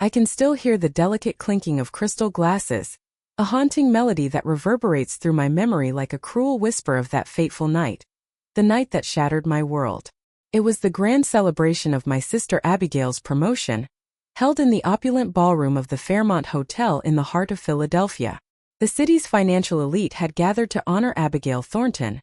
I can still hear the delicate clinking of crystal glasses, a haunting melody that reverberates through my memory like a cruel whisper of that fateful night, the night that shattered my world. It was the grand celebration of my sister Abigail's promotion, held in the opulent ballroom of the Fairmont Hotel in the heart of Philadelphia. The city's financial elite had gathered to honor Abigail Thornton,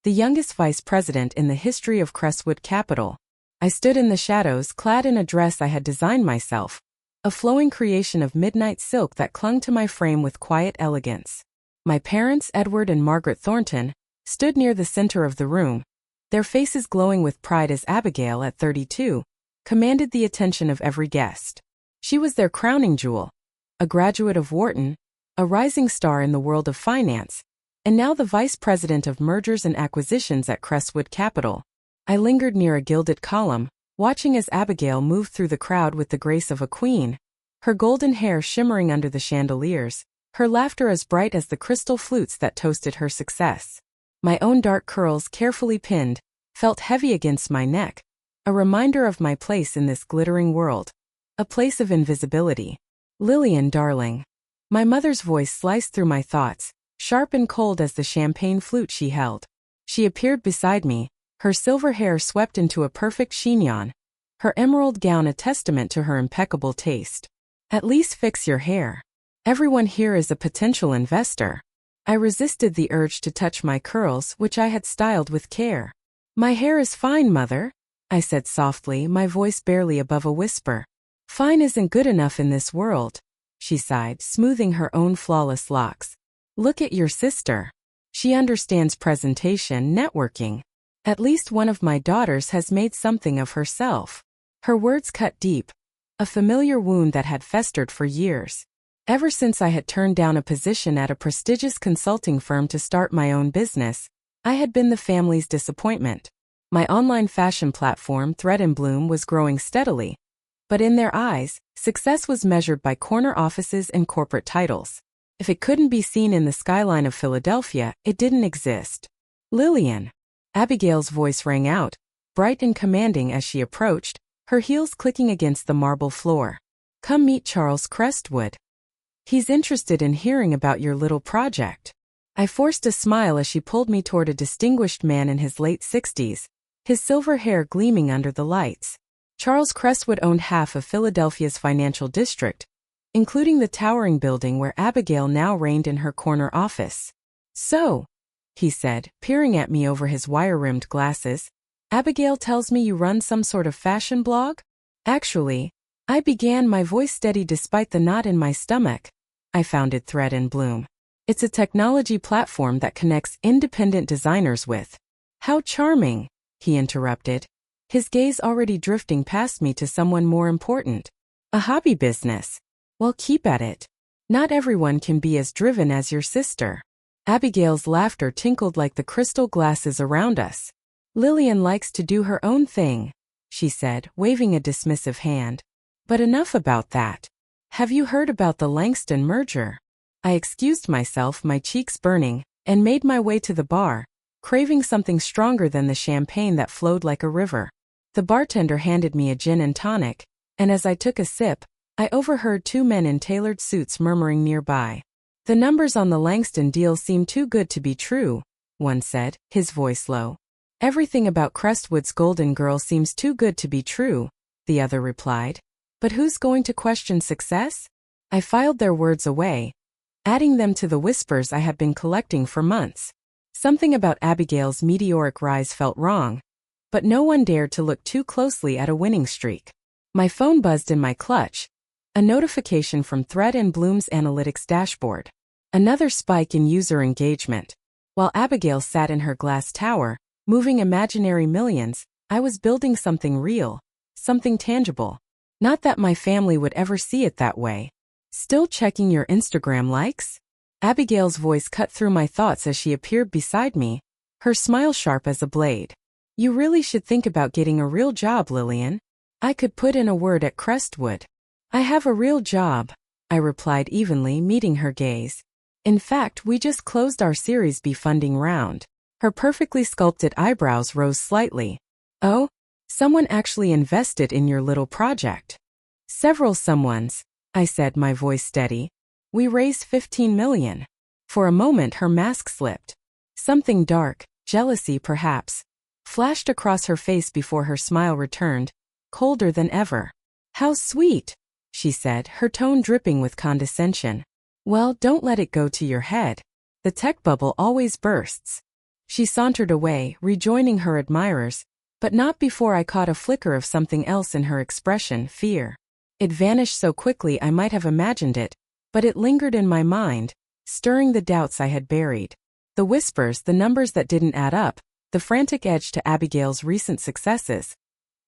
the youngest vice president in the history of Crestwood Capital. I stood in the shadows, clad in a dress I had designed myself, a flowing creation of midnight silk that clung to my frame with quiet elegance. My parents, Edward and Margaret Thornton, stood near the center of the room, their faces glowing with pride as Abigail, at 32, commanded the attention of every guest. She was their crowning jewel, a graduate of Wharton, a rising star in the world of finance, and now the vice president of mergers and acquisitions at Crestwood Capital. I lingered near a gilded column, watching as Abigail moved through the crowd with the grace of a queen, her golden hair shimmering under the chandeliers, her laughter as bright as the crystal flutes that toasted her success. My own dark curls, carefully pinned, felt heavy against my neck, a reminder of my place in this glittering world, a place of invisibility. "Lillian, darling." My mother's voice sliced through my thoughts, sharp and cold as the champagne flute she held. She appeared beside me, her silver hair swept into a perfect chignon, her emerald gown a testament to her impeccable taste. "At least fix your hair. Everyone here is a potential investor." I resisted the urge to touch my curls, which I had styled with care. "My hair is fine, Mother," I said softly, my voice barely above a whisper. "Fine isn't good enough in this world," she sighed, smoothing her own flawless locks. "Look at your sister. She understands presentation, networking. At least one of my daughters has made something of herself." Her words cut deep, a familiar wound that had festered for years. Ever since I had turned down a position at a prestigious consulting firm to start my own business, I had been the family's disappointment. My online fashion platform, Thread and Bloom, was growing steadily, but in their eyes, success was measured by corner offices and corporate titles. If it couldn't be seen in the skyline of Philadelphia, it didn't exist. "Lillian." Abigail's voice rang out, bright and commanding as she approached, her heels clicking against the marble floor. "Come meet Charles Crestwood. He's interested in hearing about your little project." I forced a smile as she pulled me toward a distinguished man in his late 60s, his silver hair gleaming under the lights. Charles Crestwood owned half of Philadelphia's financial district, including the towering building where Abigail now reigned in her corner office. "So," he said, peering at me over his wire-rimmed glasses, "Abigail tells me you run some sort of fashion blog?" "Actually," I began, my voice steady despite the knot in my stomach, "I founded Thread and Bloom. It's a technology platform that connects independent designers with—" "How charming," he interrupted, his gaze already drifting past me to someone more important. "A hobby business. Well, keep at it. Not everyone can be as driven as your sister." Abigail's laughter tinkled like the crystal glasses around us. "Lillian likes to do her own thing," she said, waving a dismissive hand. "But enough about that. Have you heard about the Langston merger?" I excused myself, my cheeks burning, and made my way to the bar, craving something stronger than the champagne that flowed like a river. The bartender handed me a gin and tonic, and as I took a sip, I overheard two men in tailored suits murmuring nearby. "The numbers on the Langston deal seem too good to be true," one said, his voice low. "Everything about Crestwood's golden girl seems too good to be true," the other replied. "But who's going to question success?" I filed their words away, adding them to the whispers I had been collecting for months. Something about Abigail's meteoric rise felt wrong, but no one dared to look too closely at a winning streak. My phone buzzed in my clutch, a notification from Thread and Bloom's analytics dashboard. Another spike in user engagement. While Abigail sat in her glass tower, moving imaginary millions, I was building something real, something tangible. Not that my family would ever see it that way. "Still checking your Instagram likes?" Abigail's voice cut through my thoughts as she appeared beside me, her smile sharp as a blade. "You really should think about getting a real job, Lillian. I could put in a word at Crestwood." "I have a real job," I replied evenly, meeting her gaze. "In fact, we just closed our Series B funding round." Her perfectly sculpted eyebrows rose slightly. "Oh? Someone actually invested in your little project?" Several someones, I said, my voice steady. We raised 15 million. For a moment her mask slipped. Something dark, jealousy perhaps, flashed across her face before her smile returned, colder than ever. How sweet, she said, her tone dripping with condescension. Well, don't let it go to your head. The tech bubble always bursts. She sauntered away, rejoining her admirers, but not before I caught a flicker of something else in her expression, fear. It vanished so quickly I might have imagined it, but it lingered in my mind, stirring the doubts I had buried. The whispers, the numbers that didn't add up, the frantic edge to Abigail's recent successes.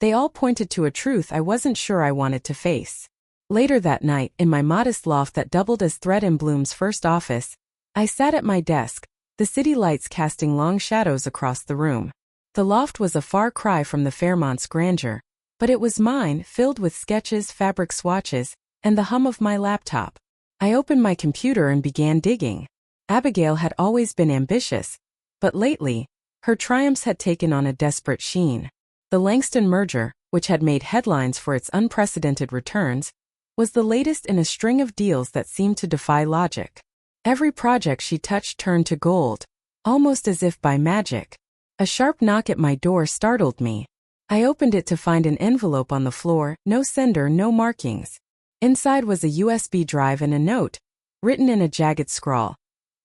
They all pointed to a truth I wasn't sure I wanted to face. Later that night, in my modest loft that doubled as Thread and Bloom's first office, I sat at my desk, the city lights casting long shadows across the room. The loft was a far cry from the Fairmont's grandeur, but it was mine, filled with sketches, fabric swatches, and the hum of my laptop. I opened my computer and began digging. Abigail had always been ambitious, but lately, her triumphs had taken on a desperate sheen. The Langston merger, which had made headlines for its unprecedented returns, was the latest in a string of deals that seemed to defy logic. Every project she touched turned to gold, almost as if by magic. A sharp knock at my door startled me. I opened it to find an envelope on the floor, no sender, no markings. Inside was a USB drive and a note, written in a jagged scrawl.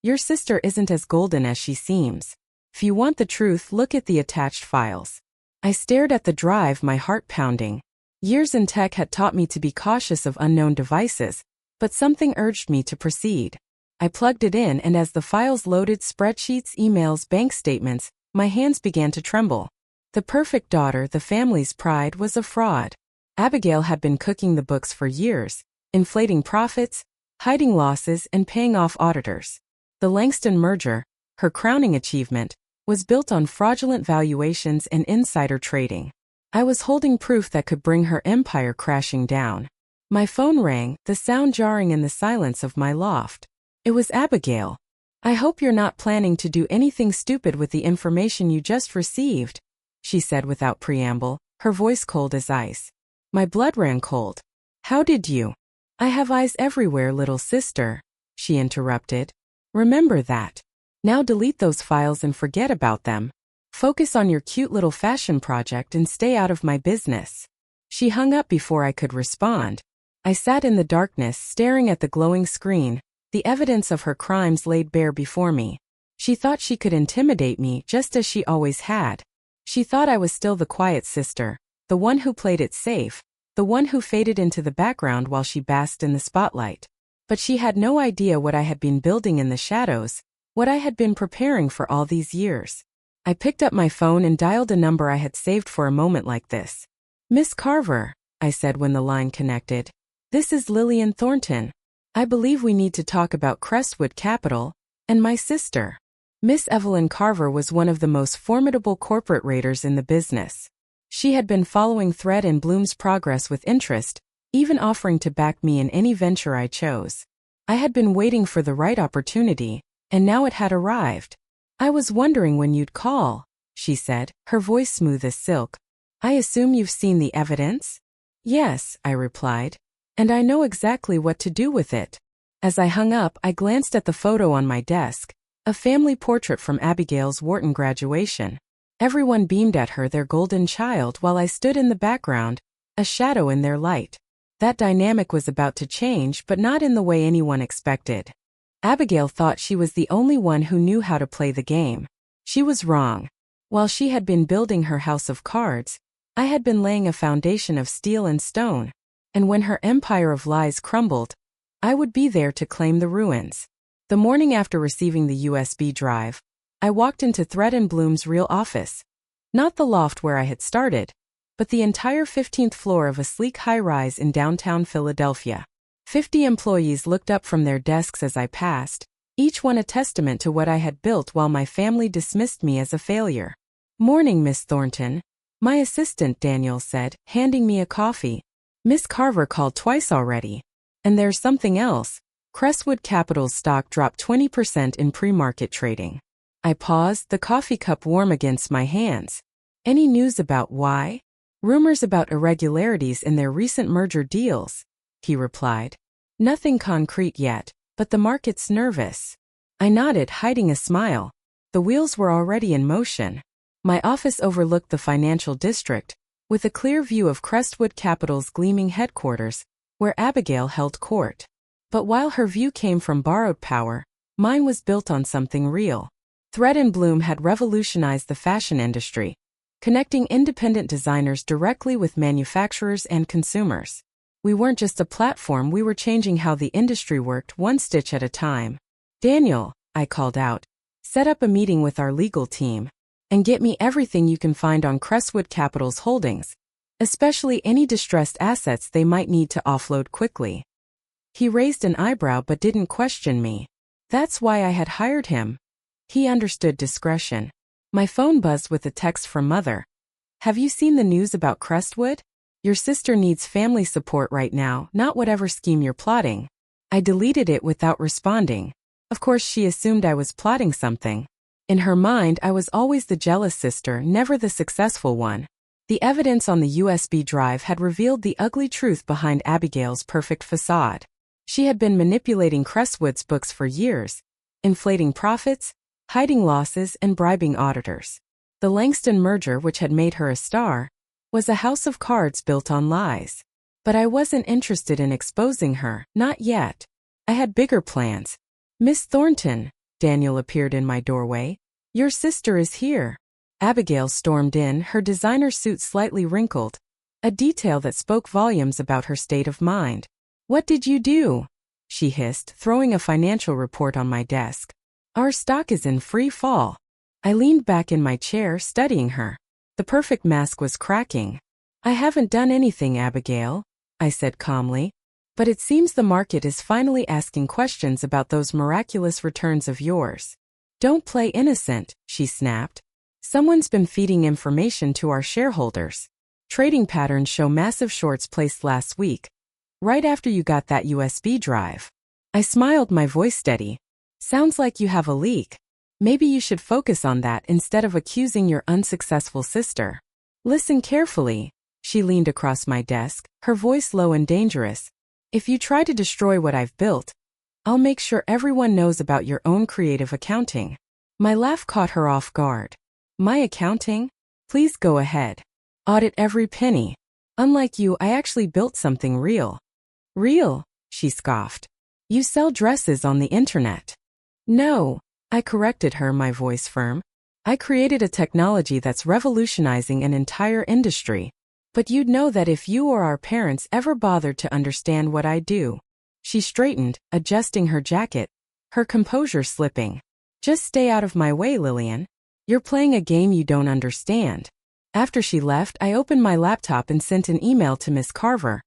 Your sister isn't as golden as she seems. If you want the truth, look at the attached files. I stared at the drive, my heart pounding. Years in tech had taught me to be cautious of unknown devices, but something urged me to proceed. I plugged it in, and as the files loaded, spreadsheets, emails, bank statements, my hands began to tremble. The perfect daughter, the family's pride, was a fraud. Abigail had been cooking the books for years, inflating profits, hiding losses, and paying off auditors. The Langston merger, her crowning achievement, was built on fraudulent valuations and insider trading. I was holding proof that could bring her empire crashing down. My phone rang, the sound jarring in the silence of my loft. It was Abigail. I hope you're not planning to do anything stupid with the information you just received, she said without preamble, her voice cold as ice. My blood ran cold. How did you? I have eyes everywhere, little sister, she interrupted. Remember that. Now delete those files and forget about them. Focus on your cute little fashion project and stay out of my business. She hung up before I could respond. I sat in the darkness, staring at the glowing screen, the evidence of her crimes laid bare before me. She thought she could intimidate me just as she always had. She thought I was still the quiet sister, the one who played it safe, the one who faded into the background while she basked in the spotlight. But she had no idea what I had been building in the shadows, what I had been preparing for all these years. I picked up my phone and dialed a number I had saved for a moment like this. Miss Carver, I said when the line connected. This is Lillian Thornton. I believe we need to talk about Crestwood Capital and my sister. Miss Evelyn Carver was one of the most formidable corporate raiders in the business. She had been following Thread and Bloom's progress with interest, even offering to back me in any venture I chose. I had been waiting for the right opportunity, and now it had arrived. I was wondering when you'd call, she said, her voice smooth as silk. I assume you've seen the evidence? Yes, I replied. And I know exactly what to do with it. As I hung up, I glanced at the photo on my desk, a family portrait from Abigail's Wharton graduation. Everyone beamed at her, their golden child, while I stood in the background, a shadow in their light. That dynamic was about to change, but not in the way anyone expected. Abigail thought she was the only one who knew how to play the game. She was wrong. While she had been building her house of cards, I had been laying a foundation of steel and stone. And when her empire of lies crumbled, I would be there to claim the ruins. The morning after receiving the USB drive, I walked into Thread and Bloom's real office. Not the loft where I had started, but the entire 15th floor of a sleek high-rise in downtown Philadelphia. 50 employees looked up from their desks as I passed, each one a testament to what I had built while my family dismissed me as a failure. Morning, Miss Thornton. My assistant, Daniel said, handing me a coffee. Miss Carver called twice already. And there's something else. Crestwood Capital's stock dropped 20% in pre-market trading. I paused, the coffee cup warm against my hands. Any news about why? Rumors about irregularities in their recent merger deals, he replied. Nothing concrete yet, but the market's nervous. I nodded, hiding a smile. The wheels were already in motion. My office overlooked the financial district, with a clear view of Crestwood Capital's gleaming headquarters, where Abigail held court. But while her view came from borrowed power, mine was built on something real. Thread and Bloom had revolutionized the fashion industry, connecting independent designers directly with manufacturers and consumers. We weren't just a platform, we were changing how the industry worked, one stitch at a time. Daniel, I called out, set up a meeting with our legal team, and get me everything you can find on Crestwood Capital's holdings, especially any distressed assets they might need to offload quickly. He raised an eyebrow but didn't question me. That's why I had hired him. He understood discretion. My phone buzzed with a text from Mother. Have you seen the news about Crestwood? Your sister needs family support right now, not whatever scheme you're plotting. I deleted it without responding. Of course, she assumed I was plotting something. In her mind, I was always the jealous sister, never the successful one. The evidence on the USB drive had revealed the ugly truth behind Abigail's perfect facade. She had been manipulating Crestwood's books for years, inflating profits, hiding losses, and bribing auditors. The Langston merger, which had made her a star, was a house of cards built on lies. But I wasn't interested in exposing her, not yet. I had bigger plans. Miss Thornton, Daniel appeared in my doorway. Your sister is here. Abigail stormed in, her designer suit slightly wrinkled, a detail that spoke volumes about her state of mind. What did you do? She hissed, throwing a financial report on my desk. Our stock is in free fall. I leaned back in my chair, studying her. The perfect mask was cracking. I haven't done anything, Abigail, I said calmly. But it seems the market is finally asking questions about those miraculous returns of yours. Don't play innocent, she snapped. Someone's been feeding information to our shareholders. Trading patterns show massive shorts placed last week, right after you got that USB drive. I smiled, my voice steady. Sounds like you have a leak. Maybe you should focus on that instead of accusing your unsuccessful sister. Listen carefully. She leaned across my desk, her voice low and dangerous. If you try to destroy what I've built, I'll make sure everyone knows about your own creative accounting. My laugh caught her off guard. My accounting? Please go ahead. Audit every penny. Unlike you, I actually built something real. Real? She scoffed. You sell dresses on the internet. No, I corrected her, my voice firm. I created a technology that's revolutionizing an entire industry. But you'd know that if you or our parents ever bothered to understand what I do. She straightened, adjusting her jacket, her composure slipping. Just stay out of my way, Lillian. You're playing a game you don't understand. After she left, I opened my laptop and sent an email to Miss Carver.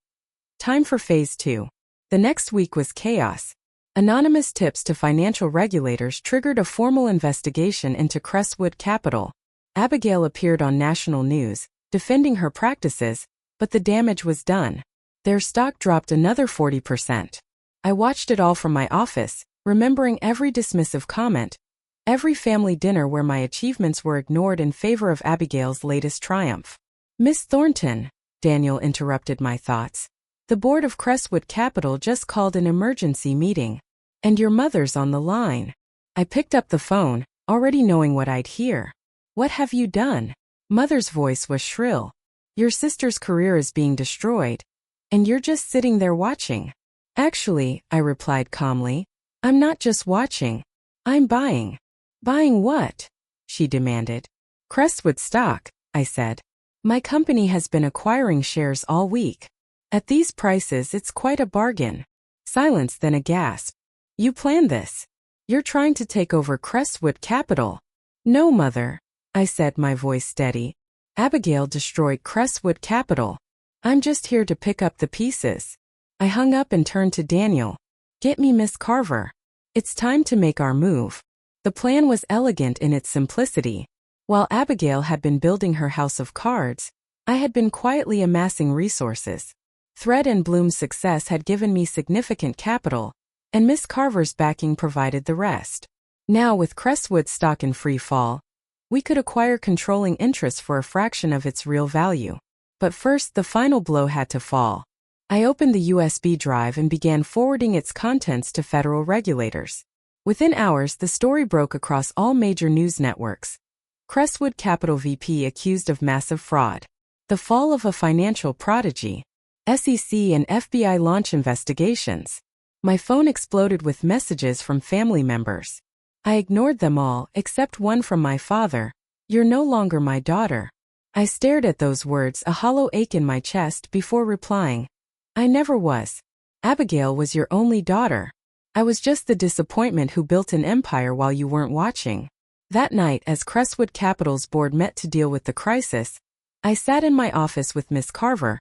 Time for phase 2. The next week was chaos. Anonymous tips to financial regulators triggered a formal investigation into Crestwood Capital. Abigail appeared on national news, defending her practices, but the damage was done. Their stock dropped another 40%. I watched it all from my office, remembering every dismissive comment, every family dinner where my achievements were ignored in favor of Abigail's latest triumph. Miss Thornton, Daniel interrupted my thoughts. The board of Crestwood Capital just called an emergency meeting. And your mother's on the line. I picked up the phone, already knowing what I'd hear. What have you done? Mother's voice was shrill. Your sister's career is being destroyed, and you're just sitting there watching. Actually, I replied calmly, I'm not just watching. I'm buying. Buying what? She demanded. Crestwood stock, I said. My company has been acquiring shares all week. At these prices, it's quite a bargain. Silence, then a gasp. You planned this. You're trying to take over Crestwood Capital. No, Mother, I said, my voice steady. Abigail destroyed Crestwood Capital. I'm just here to pick up the pieces. I hung up and turned to Daniel. Get me Miss Carver. It's time to make our move. The plan was elegant in its simplicity. While Abigail had been building her house of cards, I had been quietly amassing resources. Thread and Bloom's success had given me significant capital, and Miss Carver's backing provided the rest. Now, with Crestwood stock in free fall, we could acquire controlling interest for a fraction of its real value. But first, the final blow had to fall. I opened the USB drive and began forwarding its contents to federal regulators. Within hours, the story broke across all major news networks. Crestwood Capital VP accused of massive fraud. The fall of a financial prodigy. SEC and FBI launch investigations. My phone exploded with messages from family members. I ignored them all, except one from my father. "You're no longer my daughter." I stared at those words, a hollow ache in my chest, before replying. "I never was. Abigail was your only daughter. I was just the disappointment who built an empire while you weren't watching." That night, as Crestwood Capital's board met to deal with the crisis, I sat in my office with Miss Carver,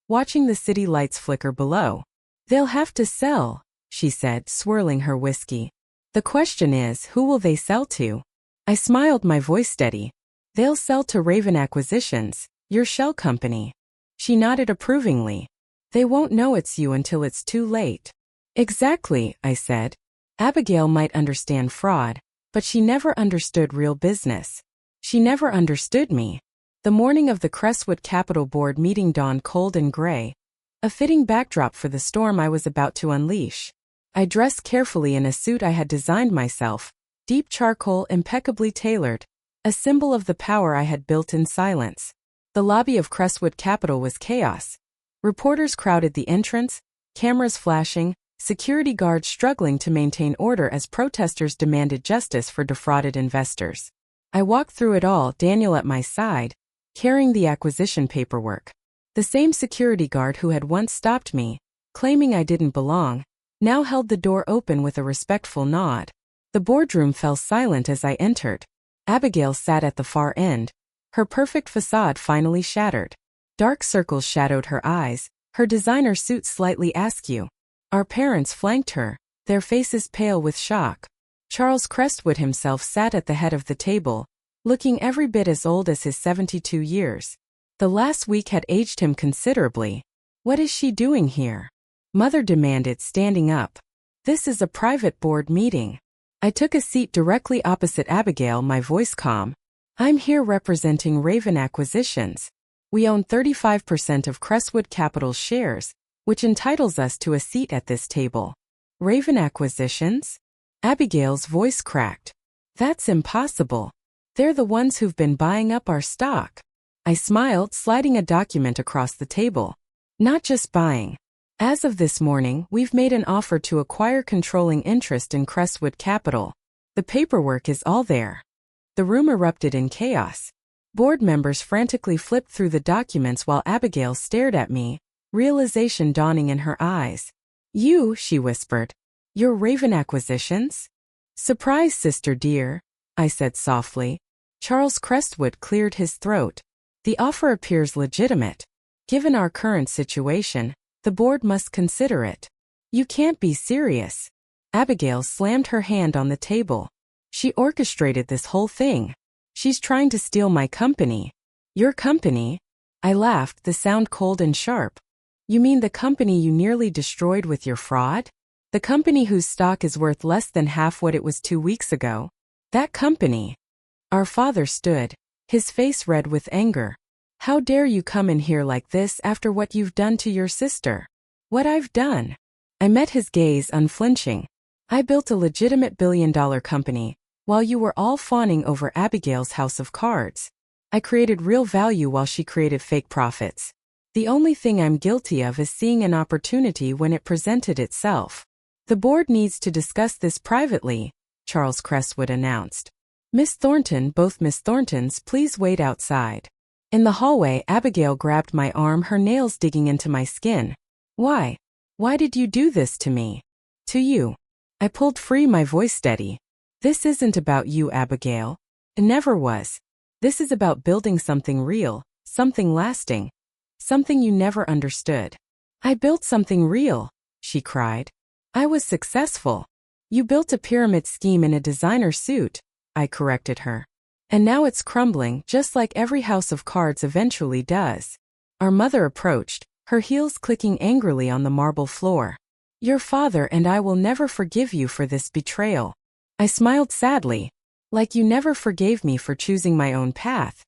watching the city lights flicker below. "They'll have to sell," she said, swirling her whiskey. "The question is, who will they sell to?" I smiled, my voice steady. "They'll sell to Raven Acquisitions, your shell company." She nodded approvingly. "They won't know it's you until it's too late." "Exactly," I said. "Abigail might understand fraud, but she never understood real business. She never understood me." The morning of the Crestwood Capital Board meeting dawned cold and gray, a fitting backdrop for the storm I was about to unleash. I dressed carefully in a suit I had designed myself, deep charcoal, impeccably tailored, a symbol of the power I had built in silence. The lobby of Crestwood Capital was chaos. Reporters crowded the entrance, cameras flashing, security guards struggling to maintain order as protesters demanded justice for defrauded investors. I walked through it all, Daniel at my side, carrying the acquisition paperwork. The same security guard who had once stopped me, claiming I didn't belong, now held the door open with a respectful nod. The boardroom fell silent as I entered. Abigail sat at the far end, her perfect facade finally shattered. Dark circles shadowed her eyes, her designer suit slightly askew. Our parents flanked her, their faces pale with shock. Charles Crestwood himself sat at the head of the table, looking every bit as old as his 72 years. The last week had aged him considerably. "What is she doing here?" Mother demanded, standing up. "This is a private board meeting." I took a seat directly opposite Abigail, my voice calm. "I'm here representing Raven Acquisitions. We own 35% of Crestwood Capital's shares, which entitles us to a seat at this table." "Raven Acquisitions?" Abigail's voice cracked. "That's impossible. They're the ones who've been buying up our stock." I smiled, sliding a document across the table. "Not just buying. As of this morning, we've made an offer to acquire controlling interest in Crestwood Capital. The paperwork is all there." The room erupted in chaos. Board members frantically flipped through the documents while Abigail stared at me, realization dawning in her eyes. "You," she whispered. "You're Raven Acquisitions?" "Surprise, sister dear," I said softly. Charles Crestwood cleared his throat. "The offer appears legitimate. Given our current situation, the board must consider it." "You can't be serious." Abigail slammed her hand on the table. "She orchestrated this whole thing. She's trying to steal my company." "Your company?" I laughed, the sound cold and sharp. "You mean the company you nearly destroyed with your fraud? The company whose stock is worth less than half what it was 2 weeks ago? That company?" Our father stood, his face red with anger. "How dare you come in here like this after what you've done to your sister?" "What I've done?" I met his gaze, unflinching. "I built a legitimate billion-dollar company, while you were all fawning over Abigail's house of cards. I created real value while she created fake profits. The only thing I'm guilty of is seeing an opportunity when it presented itself." "The board needs to discuss this privately," Charles Crestwood announced. "Miss Thornton, both Miss Thorntons, please wait outside." In the hallway, Abigail grabbed my arm, her nails digging into my skin. "Why? Why did you do this to me?" "To you." I pulled free, my voice steady. "This isn't about you, Abigail. It never was. This is about building something real, something lasting, something you never understood." "I built something real," she cried. "I was successful." "You built a pyramid scheme in a designer suit," I corrected her. "And now it's crumbling, just like every house of cards eventually does." Our mother approached, her heels clicking angrily on the marble floor. "Your father and I will never forgive you for this betrayal." I smiled sadly. "Like you never forgave me for choosing my own path."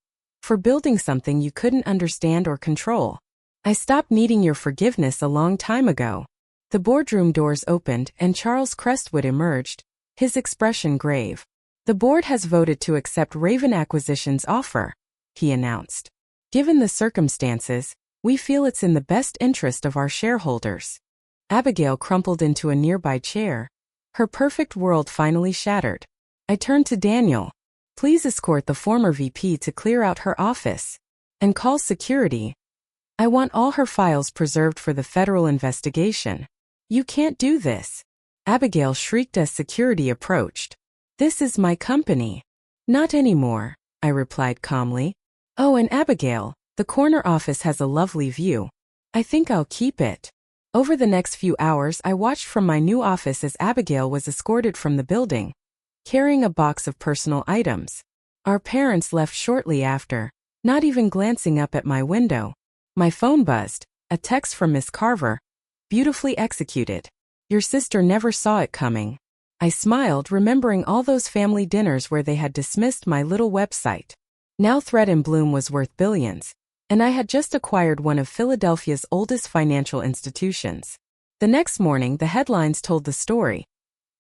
For building something you couldn't understand or control. I stopped needing your forgiveness a long time ago. The boardroom doors opened and Charles Crestwood emerged, his expression grave. The board has voted to accept Raven Acquisition's offer, he announced. Given the circumstances, we feel it's in the best interest of our shareholders. Abigail crumpled into a nearby chair. Her perfect world finally shattered. I turned to Daniel. Please escort the former VP to clear out her office. And call security. I want all her files preserved for the federal investigation. You can't do this. Abigail shrieked as security approached. This is my company. Not anymore, I replied calmly. Oh, and Abigail, the corner office has a lovely view. I think I'll keep it. Over the next few hours I watched from my new office as Abigail was escorted from the building, carrying a box of personal items. Our parents left shortly after, not even glancing up at my window. My phone buzzed, a text from Miss Carver. Beautifully executed. Your sister never saw it coming. I smiled, remembering all those family dinners where they had dismissed my little website. Now Thread and Bloom was worth billions, and I had just acquired one of Philadelphia's oldest financial institutions. The next morning, the headlines told the story.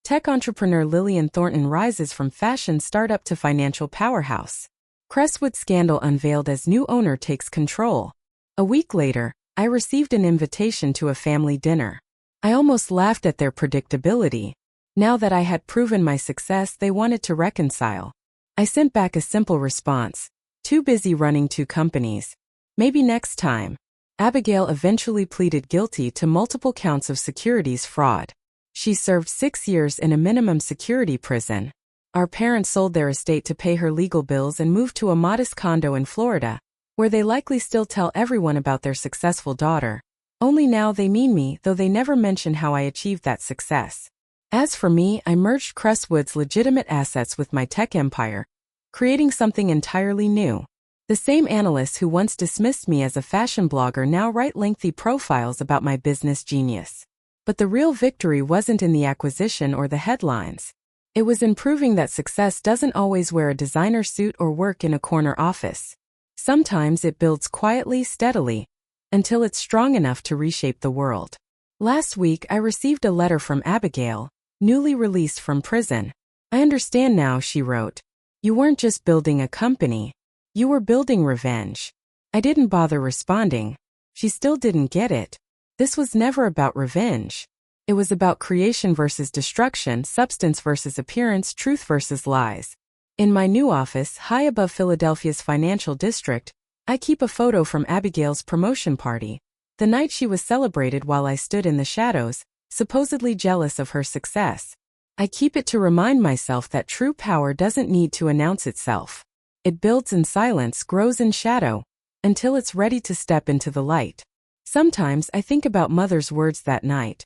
Tech entrepreneur Lillian Thornton rises from fashion startup to financial powerhouse. Crestwood scandal unveiled as new owner takes control. A week later, I received an invitation to a family dinner. I almost laughed at their predictability. Now that I had proven my success, they wanted to reconcile. I sent back a simple response. Too busy running two companies. Maybe next time. Abigail eventually pleaded guilty to multiple counts of securities fraud. She served 6 years in a minimum security prison. Our parents sold their estate to pay her legal bills and moved to a modest condo in Florida, where they likely still tell everyone about their successful daughter. Only now they mean me, though they never mention how I achieved that success. As for me, I merged Crestwood's legitimate assets with my tech empire, creating something entirely new. The same analysts who once dismissed me as a fashion blogger now write lengthy profiles about my business genius. But the real victory wasn't in the acquisition or the headlines. It was in proving that success doesn't always wear a designer suit or work in a corner office. Sometimes it builds quietly, steadily, until it's strong enough to reshape the world. Last week I received a letter from Abigail, newly released from prison. I understand now, she wrote. You weren't just building a company. You were building revenge. I didn't bother responding. She still didn't get it. This was never about revenge. It was about creation versus destruction, substance versus appearance, truth versus lies. In my new office, high above Philadelphia's financial district, I keep a photo from Abigail's promotion party, the night she was celebrated while I stood in the shadows, supposedly jealous of her success. I keep it to remind myself that true power doesn't need to announce itself. It builds in silence, grows in shadow, until it's ready to step into the light. Sometimes I think about Mother's words that night.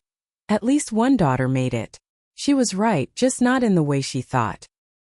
At least one daughter made it. She was right, just not in the way she thought.